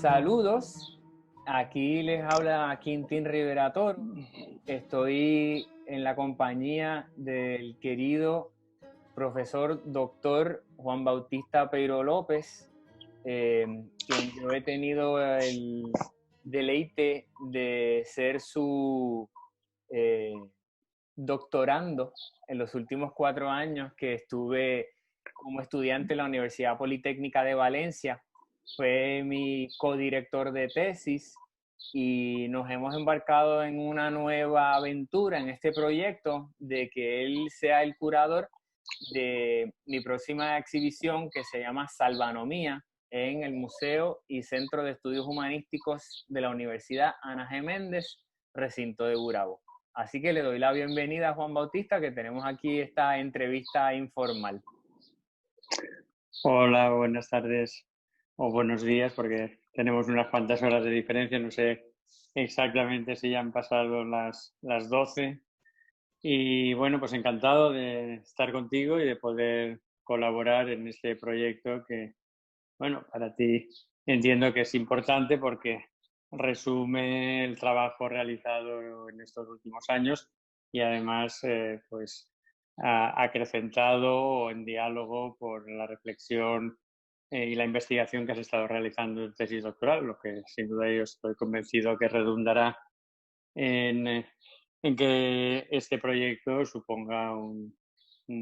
Saludos, aquí les habla Quintín Rivera Toro. Estoy en la compañía del querido profesor doctor Juan Bautista Peiro López, quien yo he tenido el deleite de ser su doctorando en los últimos 4 años que estuve como estudiante en la Universidad Politécnica de Valencia. Fue mi codirector de tesis y nos hemos embarcado en una nueva aventura en este proyecto de que él sea el curador de mi próxima exhibición que se llama Salvanomía en el Museo y Centro de Estudios Humanísticos de la Universidad Ana G. Méndez, recinto de Gurabo. Así que le doy la bienvenida a Juan Bautista, que tenemos aquí esta entrevista informal. Hola, buenas tardes o buenos días, porque tenemos unas cuantas horas de diferencia. No sé exactamente si ya han pasado las 12. Y bueno, pues encantado de estar contigo y de poder colaborar en este proyecto que, bueno, para ti entiendo que es importante porque resume el trabajo realizado en estos últimos años y además pues ha acrecentado en diálogo por la reflexión y la investigación que has estado realizando en tesis doctoral, lo que sin duda yo estoy convencido que redundará en, eh, en que este proyecto suponga un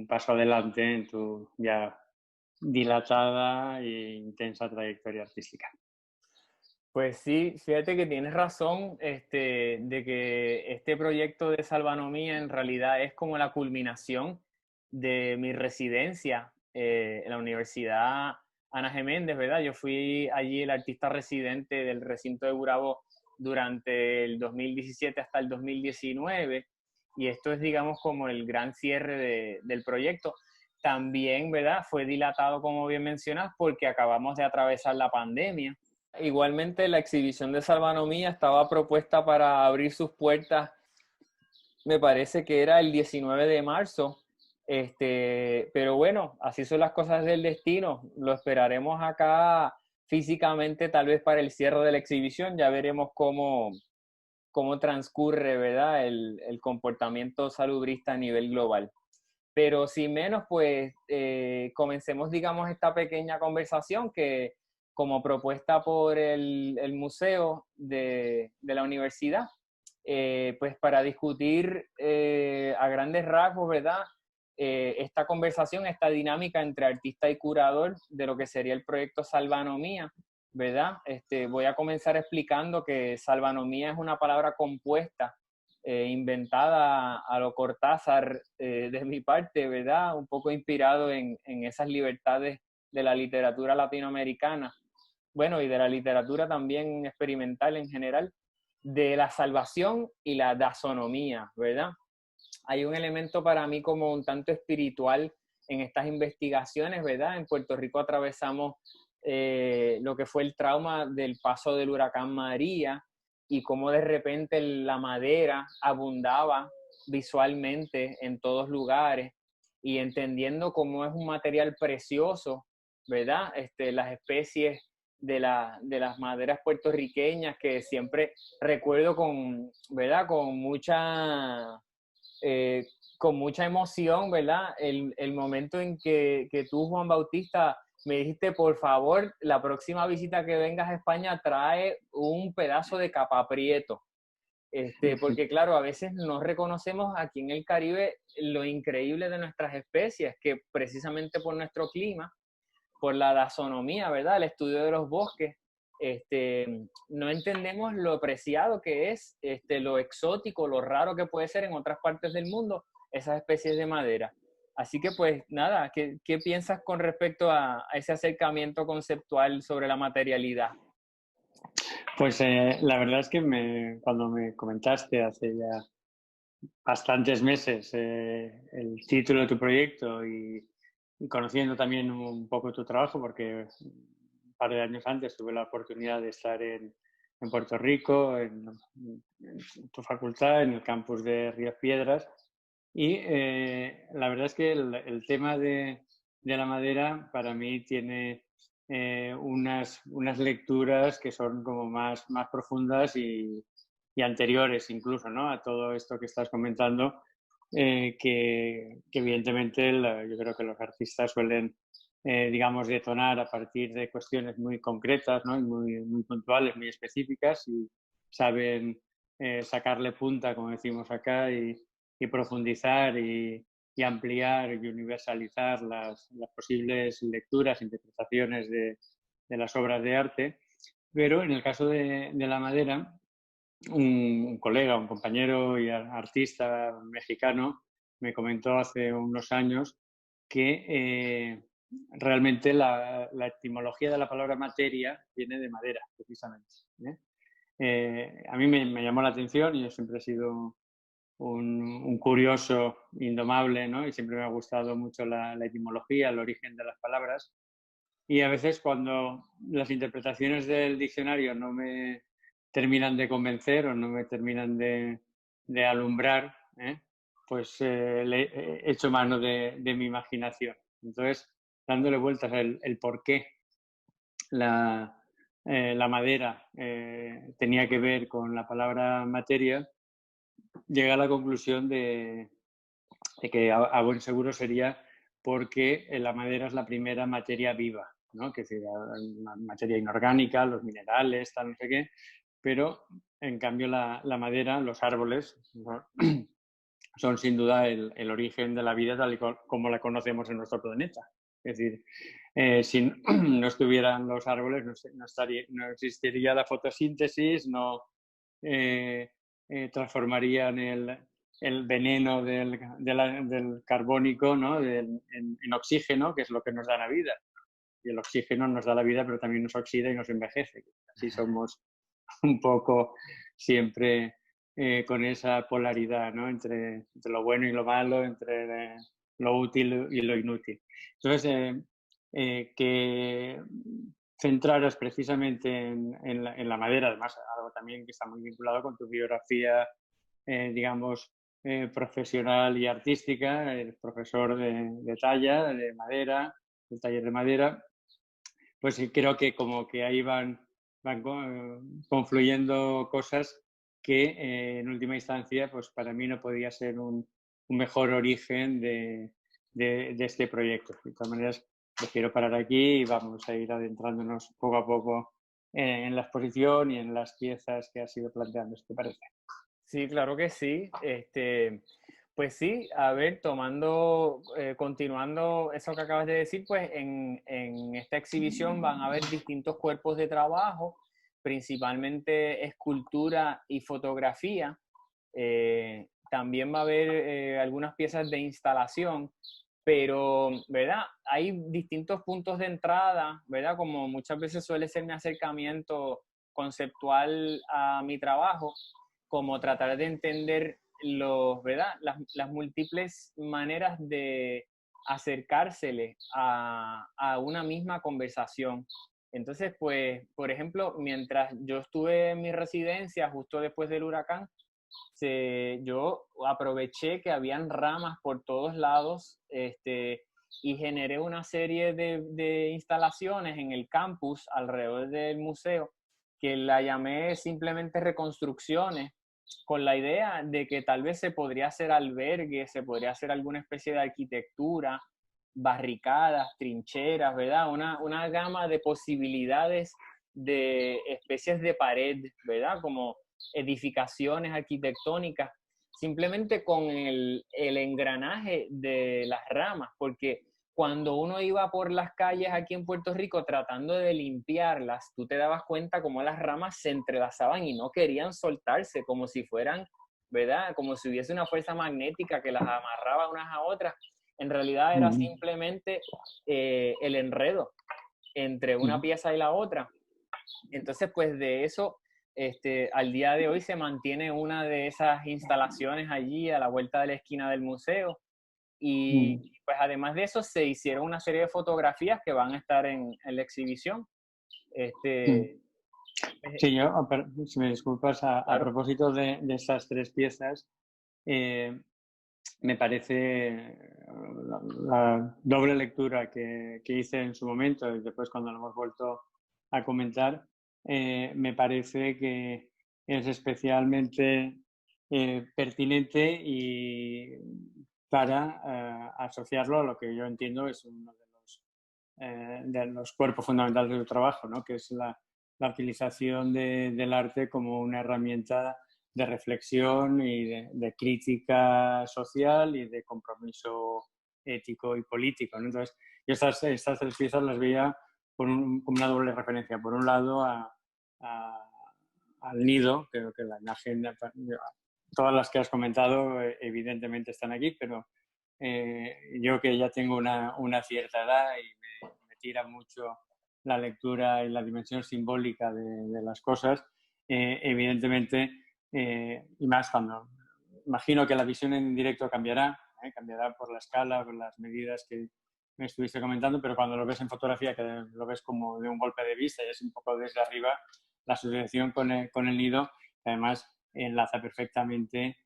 paso adelante en tu ya dilatada e intensa trayectoria artística. Pues sí, fíjate que tienes razón, de que este proyecto de Salvanomía en realidad es como la culminación de mi residencia en la Universidad Ana G. Méndez, ¿verdad? Yo fui allí el artista residente del recinto de Gurabo durante el 2017 hasta el 2019 y esto es, digamos, como el gran cierre del proyecto. También, ¿verdad? Fue dilatado, como bien mencionas, porque acabamos de atravesar la pandemia. Igualmente, la exhibición de Salvanomía estaba propuesta para abrir sus puertas, me parece que era el 19 de marzo, pero bueno, así son las cosas del destino. Lo esperaremos acá físicamente, tal vez para el cierre de la exhibición. Ya veremos cómo transcurre, ¿verdad? El comportamiento salubrista a nivel global. Pero sin menos, pues comencemos, digamos, esta pequeña conversación que como propuesta por el museo de la universidad, pues para discutir a grandes rasgos, ¿verdad? Esta conversación, esta dinámica entre artista y curador de lo que sería el proyecto Salvanomía, ¿verdad? Voy a comenzar explicando que Salvanomía es una palabra compuesta inventada a lo Cortázar de mi parte, ¿verdad? Un poco inspirado en esas libertades de la literatura latinoamericana, bueno, y de la literatura también experimental en general, de la salvación y la dasonomía, ¿verdad? Hay un elemento para mí como un tanto espiritual en estas investigaciones, ¿verdad? En Puerto Rico atravesamos lo que fue el trauma del paso del huracán María, y cómo de repente la madera abundaba visualmente en todos lugares, y entendiendo cómo es un material precioso, ¿verdad? Las especies de las maderas puertorriqueñas que siempre recuerdo ¿verdad? Eh, con mucha emoción, ¿verdad? El momento en que tú, Juan Bautista, me dijiste, por favor, la próxima visita que vengas a España trae un pedazo de capaprieto. Porque claro, a veces no reconocemos aquí en el Caribe lo increíble de nuestras especies, que precisamente por nuestro clima, por la dasonomía, ¿verdad? El estudio de los bosques, no entendemos lo preciado que es, lo exótico, lo raro que puede ser en otras partes del mundo esas especies de madera. Así que pues nada, ¿qué piensas con respecto a ese acercamiento conceptual sobre la materialidad? Pues la verdad es que cuando me comentaste hace ya bastantes meses el título de tu proyecto y conociendo también un poco tu trabajo, porque un par de años antes tuve la oportunidad de estar en Puerto Rico, en tu facultad, en el campus de Rías Piedras, y la verdad es que el tema de la madera para mí tiene unas lecturas que son como más profundas y anteriores incluso, ¿no? A todo esto que estás comentando, que evidentemente yo creo que los artistas suelen, digamos, detonar a partir de cuestiones muy concretas, ¿no? Y muy puntuales, muy específicas y saben sacarle punta, como decimos acá, y profundizar y ampliar y universalizar las posibles lecturas, interpretaciones de las obras de arte. Pero en el caso de la madera, un colega, un compañero y artista mexicano me comentó hace unos años que realmente la etimología de la palabra materia viene de madera, precisamente. A mí me llamó la atención y yo siempre he sido un curioso indomable, ¿no? Y siempre me ha gustado mucho la etimología, el origen de las palabras. Y a veces cuando las interpretaciones del diccionario no me terminan de convencer o no me terminan de alumbrar, pues le he hecho mano de mi imaginación. Entonces, dándole vueltas el por qué la madera tenía que ver con la palabra materia, llegué a la conclusión de que a buen seguro sería porque la madera es la primera materia viva, ¿no? Que es decir, la materia inorgánica, los minerales, tal, no sé qué, pero en cambio la madera, los árboles, ¿no? Son sin duda el origen de la vida tal y como la conocemos en nuestro planeta. Es decir, si no estuvieran los árboles, no existiría la fotosíntesis, no transformarían el veneno del carbónico, ¿no? en oxígeno, que es lo que nos da la vida. Y el oxígeno nos da la vida, pero también nos oxida y nos envejece. Así somos un poco siempre con esa polaridad, ¿no? Entre lo bueno y lo malo, entre lo útil y lo inútil. Entonces, que centraras precisamente en la madera, además algo también que está muy vinculado con tu biografía, digamos, profesional y artística, el profesor de talla, de madera, del taller de madera, pues creo que como que ahí van confluyendo cosas que en última instancia, pues para mí no podía ser un mejor origen de este proyecto. De todas maneras, prefiero parar aquí y vamos a ir adentrándonos poco a poco en la exposición y en las piezas que has ido planteando, ¿te parece? Sí, claro que sí. Pues sí, a ver, continuando eso que acabas de decir, pues en esta exhibición van a haber distintos cuerpos de trabajo, principalmente escultura y fotografía. También va a haber algunas piezas de instalación, pero, ¿verdad? Hay distintos puntos de entrada, ¿verdad? Como muchas veces suele ser mi acercamiento conceptual a mi trabajo, como tratar de entender ¿verdad? Las múltiples maneras de acercársele a una misma conversación. Entonces, pues, por ejemplo, mientras yo estuve en mi residencia justo después del huracán, yo aproveché que habían ramas por todos lados, y generé una serie de instalaciones en el campus alrededor del museo que la llamé simplemente reconstrucciones, con la idea de que tal vez se podría hacer albergue, se podría hacer alguna especie de arquitectura, barricadas, trincheras, ¿verdad? Una gama de posibilidades de especies de pared, ¿verdad? Como edificaciones arquitectónicas, simplemente con el engranaje de las ramas, porque cuando uno iba por las calles aquí en Puerto Rico tratando de limpiarlas, tú te dabas cuenta cómo las ramas se entrelazaban y no querían soltarse, como si fueran, ¿verdad? Como si hubiese una fuerza magnética que las amarraba unas a otras. En realidad era simplemente el enredo entre una pieza y la otra. Entonces, pues de eso, al día de hoy se mantiene una de esas instalaciones allí a la vuelta de la esquina del museo. Y pues además de eso se hicieron una serie de fotografías que van a estar en la exhibición. Este, Sí, yo, si me disculpas, a claro. propósito de estas tres piezas, me parece la doble lectura que hice en su momento y después cuando lo hemos vuelto a comentar, me parece que es especialmente pertinente y para asociarlo a lo que yo entiendo es uno de los cuerpos fundamentales de tu trabajo, ¿no? Que es la utilización del arte como una herramienta de reflexión y de crítica social y de compromiso ético y político, ¿no? Entonces, yo estas tres piezas las veía como una doble referencia. Por un lado, a, al nido, creo que la imagen, todas las que has comentado, evidentemente están aquí, pero yo que ya tengo una cierta edad y me tira mucho la lectura y la dimensión simbólica de las cosas, evidentemente, y más cuando imagino que la visión en directo cambiará, cambiará por la escala, por las medidas que me estuviste comentando, pero cuando lo ves en fotografía, que lo ves como de un golpe de vista y es un poco desde arriba, la asociación con el nido, que además enlaza perfectamente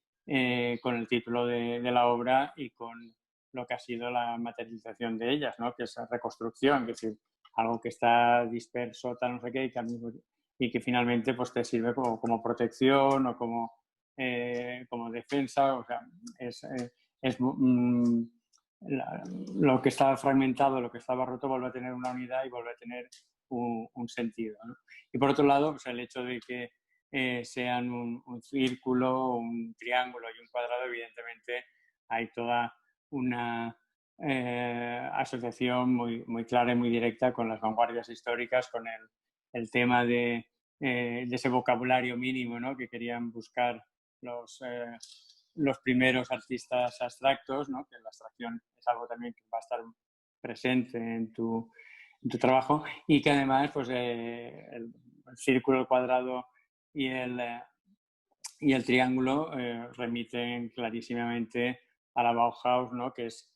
con el título de la obra y con lo que ha sido la materialización de ellas, ¿no? Que es la reconstrucción, es decir, algo que está disperso, tal, no sé qué, y que finalmente pues, te sirve como protección o como defensa. O sea, es lo que estaba fragmentado, lo que estaba roto, vuelve a tener una unidad y vuelve a tener un sentido, ¿no? Y por otro lado, pues, el hecho de que sean un círculo, un triángulo y un cuadrado, evidentemente hay toda una asociación muy clara y muy directa con las vanguardias históricas, con el tema de ese vocabulario mínimo, ¿no? Que querían buscar los primeros artistas abstractos, ¿no? Que la abstracción es algo también que va a estar presente en tu trabajo y que además pues, el círculo, el cuadrado y el triángulo remiten clarísimamente a la Bauhaus, ¿no? Que es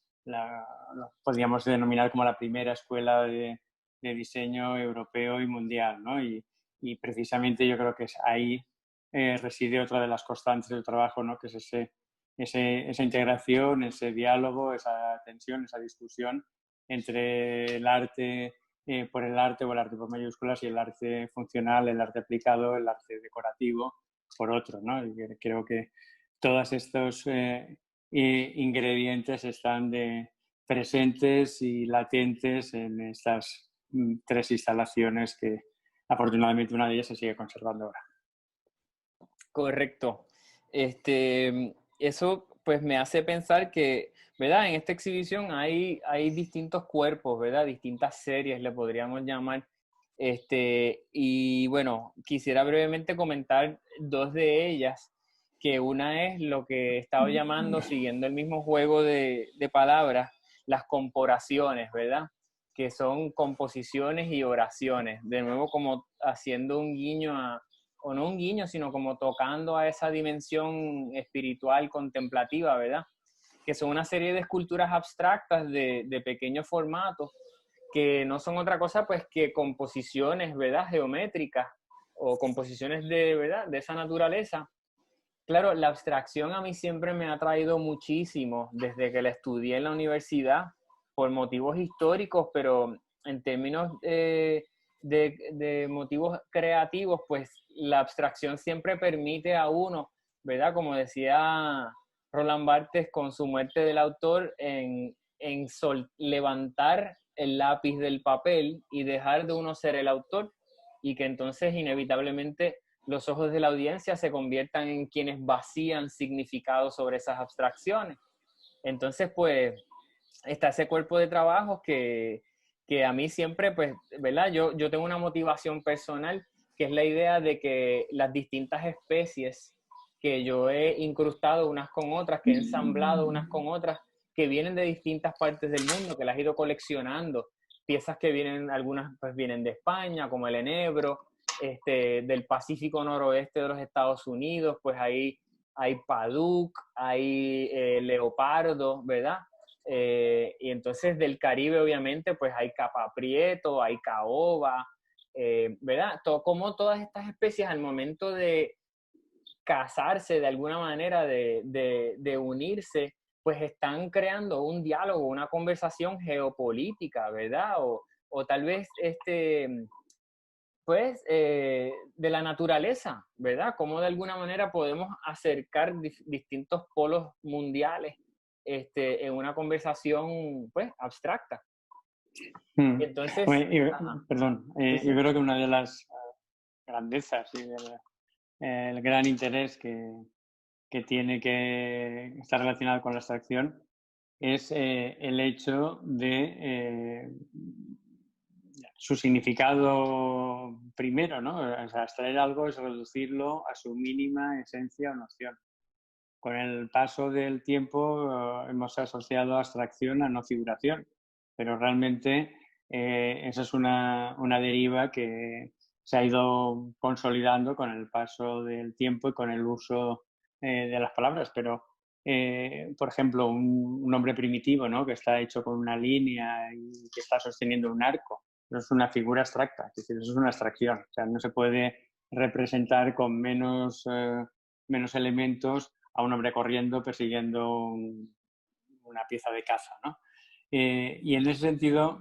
podríamos denominar como la primera escuela de diseño europeo y mundial, ¿no? Y precisamente yo creo que es ahí reside otra de las constantes del trabajo, ¿no? Que es esa integración, ese diálogo, esa tensión, esa discusión entre el arte por el arte o el arte por mayúsculas y el arte funcional, el arte aplicado, el arte decorativo por otro, ¿no? Y creo que todos estos ingredientes están presentes y latentes en estas tres instalaciones que afortunadamente una de ellas se sigue conservando ahora. Correcto. Eso pues me hace pensar que, ¿verdad? En esta exhibición hay distintos cuerpos, ¿verdad? Distintas series, le podríamos llamar. Y bueno, quisiera brevemente comentar dos de ellas, que una es lo que he estado llamando, siguiendo el mismo juego de palabras, las comporaciones, ¿verdad? Que son composiciones y oraciones. De nuevo, como haciendo un guiño o no un guiño, sino como tocando a esa dimensión espiritual contemplativa, ¿verdad? Que son una serie de esculturas abstractas de pequeños formatos, que no son otra cosa pues que composiciones, ¿verdad? Geométricas o composiciones ¿verdad? De esa naturaleza. Claro, la abstracción a mí siempre me ha traído muchísimo desde que la estudié en la universidad por motivos históricos, pero en términos de motivos creativos, pues la abstracción siempre permite a uno, ¿verdad? Como decía Roland Barthes con su muerte del autor, levantar el lápiz del papel y dejar de uno ser el autor y que entonces inevitablemente los ojos de la audiencia se conviertan en quienes vacían significado sobre esas abstracciones. Entonces, pues, está ese cuerpo de trabajo que a mí siempre, pues, ¿verdad? Yo tengo una motivación personal, que es la idea de que las distintas especies que yo he incrustado unas con otras, que he ensamblado unas con otras, que vienen de distintas partes del mundo, que las he ido coleccionando, piezas que vienen, algunas pues vienen de España, como el enebro, del Pacífico noroeste de los Estados Unidos, pues ahí hay paduk, hay leopardo, ¿verdad? Y entonces del Caribe, obviamente, pues hay capaprieto, hay caoba, ¿verdad? Como todas estas especies al momento de casarse de alguna manera, de unirse, pues están creando un diálogo, una conversación geopolítica, ¿verdad? O tal vez pues, de la naturaleza, ¿verdad? Cómo de alguna manera podemos acercar distintos polos mundiales en una conversación, pues, abstracta. Mm. Entonces, Oye, ajá, perdón, sí, yo sí. creo que una de las grandezas y el gran interés que tiene que estar relacionado con la abstracción es el hecho de su significado primero, ¿no? O sea, extraer algo es reducirlo a su mínima esencia o noción. Con el paso del tiempo hemos asociado abstracción a no figuración, pero realmente esa es una deriva que se ha ido consolidando con el paso del tiempo y con el uso de las palabras. Pero, por ejemplo, un hombre primitivo, ¿no? Que está hecho con una línea y que está sosteniendo un arco, eso es una figura abstracta, es decir, eso es una abstracción. O sea, no se puede representar con menos elementos a un hombre corriendo persiguiendo una pieza de caza, ¿no? Y en ese sentido,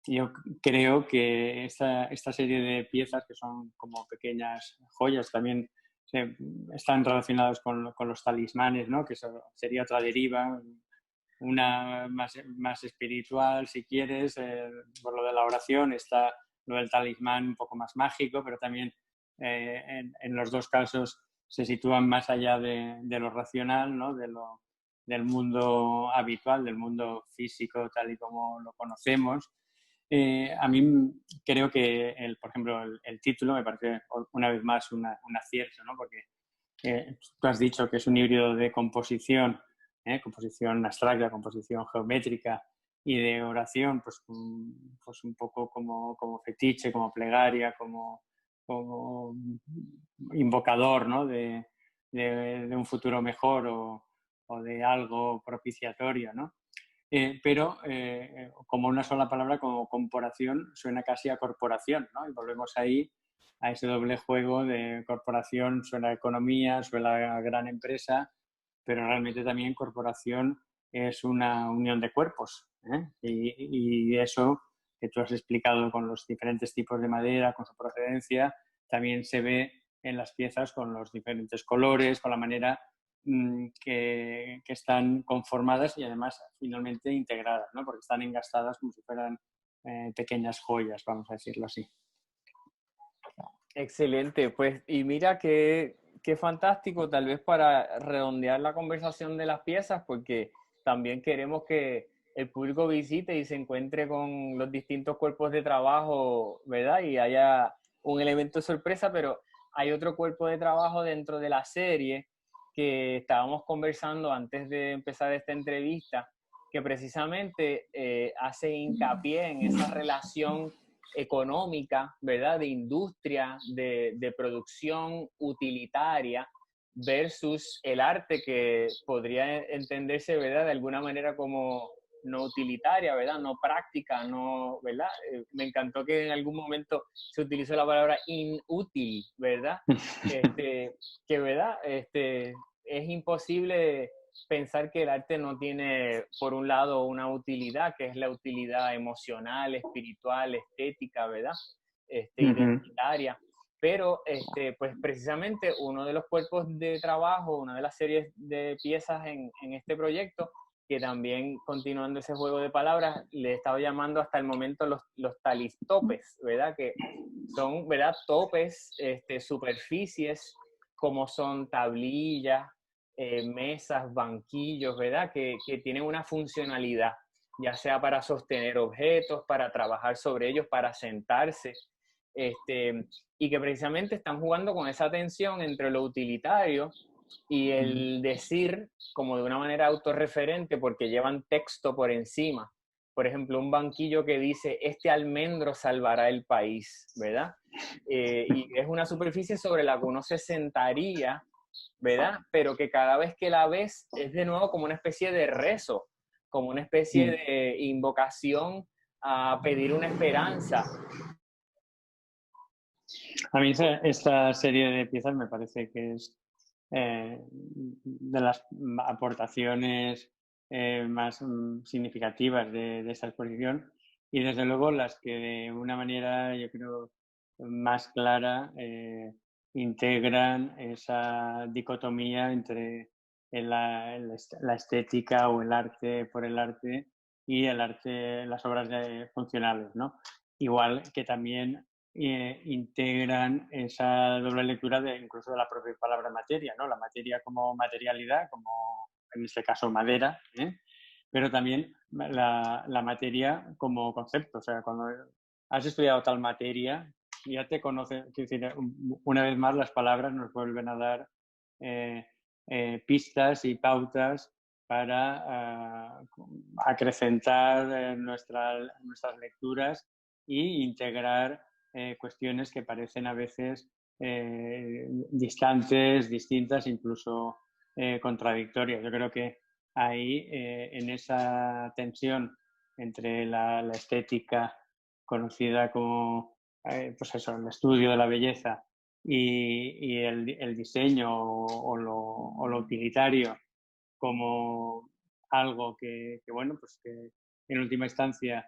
yo creo que esta serie de piezas, que son como pequeñas joyas, también están relacionados con los talismanes, ¿no? Que eso sería otra deriva, una más espiritual, si quieres, por lo de la oración, está lo del talismán un poco más mágico, pero también en los dos casos se sitúan más allá de lo racional, ¿no? Del mundo habitual, del mundo físico tal y como lo conocemos. A mí creo que, por ejemplo, el título me parece una vez más un acierto, ¿no? Porque tú has dicho que es un híbrido de composición, composición abstracta, composición geométrica y de oración, pues un poco como fetiche, como plegaria, como invocador, ¿no? de un futuro mejor o de algo propiciatorio, ¿no? Pero como una sola palabra, como corporación, suena casi a corporación, ¿no? Y volvemos ahí a ese doble juego de corporación, suena a economía, suena a gran empresa, pero realmente también corporación es una unión de cuerpos, ¿eh? Y eso que tú has explicado con los diferentes tipos de madera, con su procedencia, también se ve en las piezas con los diferentes colores, con la manera que están conformadas y además finalmente integradas, ¿no? Porque están engastadas como si fueran pequeñas joyas, vamos a decirlo así. Excelente, pues, y mira qué fantástico, tal vez para redondear la conversación de las piezas, porque también queremos que el público visite y se encuentre con los distintos cuerpos de trabajo, ¿verdad? Y haya un elemento de sorpresa, pero hay otro cuerpo de trabajo dentro de la serie que estábamos conversando antes de empezar esta entrevista, que precisamente hace hincapié en esa relación económica, ¿verdad? De industria, de producción utilitaria versus el arte que podría entenderse, ¿verdad? De alguna manera como no utilitaria, ¿verdad? No práctica, no, ¿verdad? Me encantó que en algún momento se utilizó la palabra inútil, ¿verdad? Que, ¿verdad? Es imposible pensar que el arte no tiene, por un lado, una utilidad, que es la utilidad emocional, espiritual, estética, ¿verdad? Uh-huh. Identitaria. Pero, pues precisamente uno de los cuerpos de trabajo, una de las series de piezas en este proyecto, que también continuando ese juego de palabras, le he estado llamando hasta el momento los talistopes, ¿verdad? Que son, ¿verdad? Topes, superficies, como son tablillas, mesas, banquillos, ¿verdad? Que tienen una funcionalidad, ya sea para sostener objetos, para trabajar sobre ellos, para sentarse, y que precisamente están jugando con esa tensión entre lo utilitario y el decir como de una manera autorreferente porque llevan texto por encima. Por ejemplo, un banquillo que dice, este almendro salvará el país, ¿verdad? Y es una superficie sobre la que uno se sentaría, ¿verdad? Pero que cada vez que la ves es de nuevo como una especie de rezo, como una especie de invocación a pedir una esperanza. A mí esta serie de piezas me parece que es de las aportaciones más significativas de esta exposición, y desde luego las que de una manera, yo creo, más clara integran esa dicotomía entre la estética o el arte por el arte y el arte, las obras funcionales, ¿no? Igual que también integran esa doble lectura de incluso de la propia palabra materia, ¿no? La materia como materialidad, como en este caso madera, pero también la materia como concepto. O sea, cuando has estudiado tal materia, ya te conoces, es decir, una vez más las palabras nos vuelven a dar eh, pistas y pautas para acrecentar nuestras lecturas e integrar cuestiones que parecen a veces distantes, distintas, incluso contradictorias. Yo creo que ahí, en esa tensión entre la estética conocida como pues eso, el estudio de la belleza y el diseño o lo utilitario como algo bueno, pues que en última instancia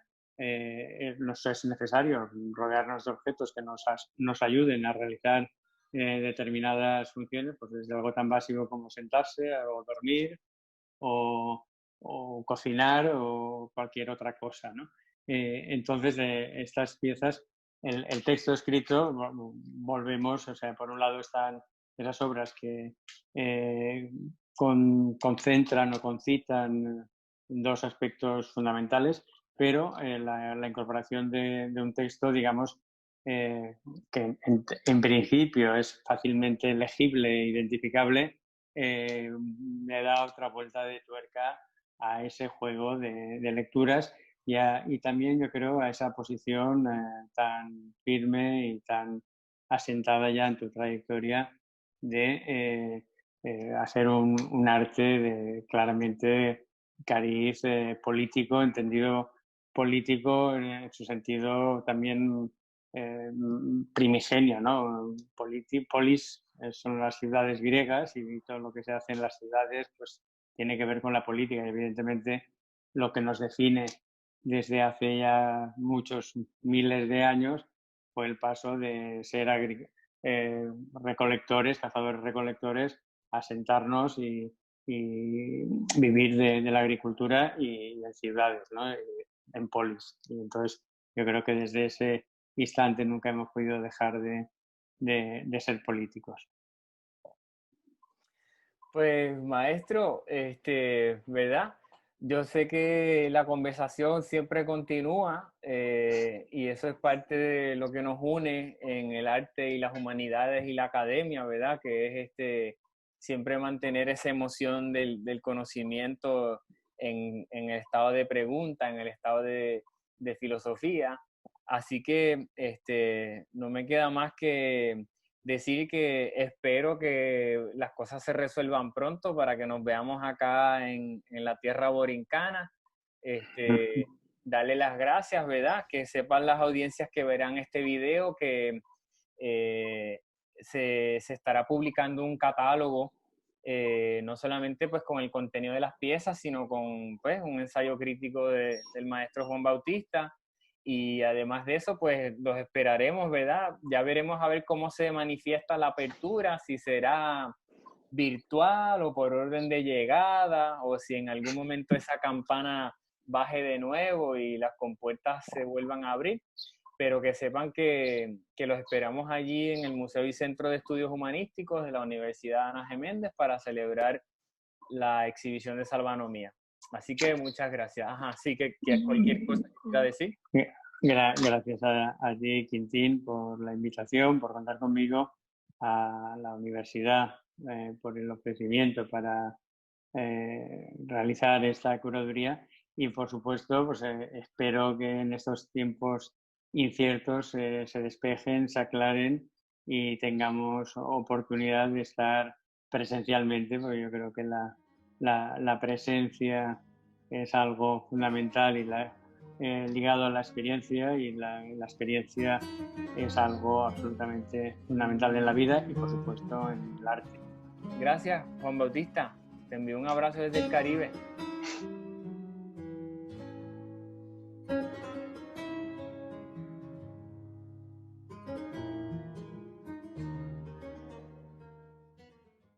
nos es necesario rodearnos de objetos que nos ayuden a realizar determinadas funciones, pues desde algo tan básico como sentarse o dormir o, o cocinar o cualquier otra cosa, ¿no? Entonces, estas piezas, el texto escrito, volvemos, o sea, por un lado están esas obras que concentran o concitan dos aspectos fundamentales, pero la incorporación de un texto, digamos, que en principio es fácilmente legible e identificable, le da otra vuelta de tuerca a ese juego de lecturas y también yo creo a esa posición tan firme y tan asentada ya en tu trayectoria de hacer un arte de claramente cariz político, entendido político en su sentido también primigenio, ¿no? Polis son las ciudades griegas y todo lo que se hace en las ciudades pues tiene que ver con la política y evidentemente lo que nos define desde hace ya muchos miles de años fue el paso de ser recolectores, cazadores-recolectores, a sentarnos y vivir de la agricultura y en ciudades, ¿no? En polis. Y entonces yo creo que desde ese instante nunca hemos podido dejar de ser políticos. Pues maestro, ¿verdad? Yo sé que la conversación siempre continúa y eso es parte de lo que nos une en el arte y las humanidades y la academia, ¿verdad? Que es siempre mantener esa emoción del conocimiento en el estado de pregunta, en el estado de filosofía. Así que no me queda más que decir que espero que las cosas se resuelvan pronto para que nos veamos acá en la tierra borincana. Darle las gracias, ¿verdad? Que sepan las audiencias que verán este video que se estará publicando un catálogo, no solamente pues con el contenido de las piezas, sino con pues un ensayo crítico del maestro Juan Bautista. Y además de eso, pues los esperaremos, ¿verdad? Ya veremos a ver cómo se manifiesta la apertura, si será virtual o por orden de llegada, o si en algún momento esa campana baje de nuevo y las compuertas se vuelvan a abrir, pero que sepan que los esperamos allí en el Museo y Centro de Estudios Humanísticos de la Universidad Ana G. Méndez para celebrar la exhibición de Salvanomía. Así que muchas gracias. Ajá, sí que cualquier cosa que quiera decir. Gracias a ti, Quintín, por la invitación, por contar conmigo, a la universidad por el ofrecimiento para realizar esta curaduría y, por supuesto, pues espero que en estos tiempos inciertos se despejen, se aclaren y tengamos oportunidad de estar presencialmente, porque yo creo que la presencia es algo fundamental y ligado a la experiencia y la experiencia es algo absolutamente fundamental en la vida y por supuesto en el arte. Gracias, Juan Bautista. Te envío un abrazo desde el Caribe.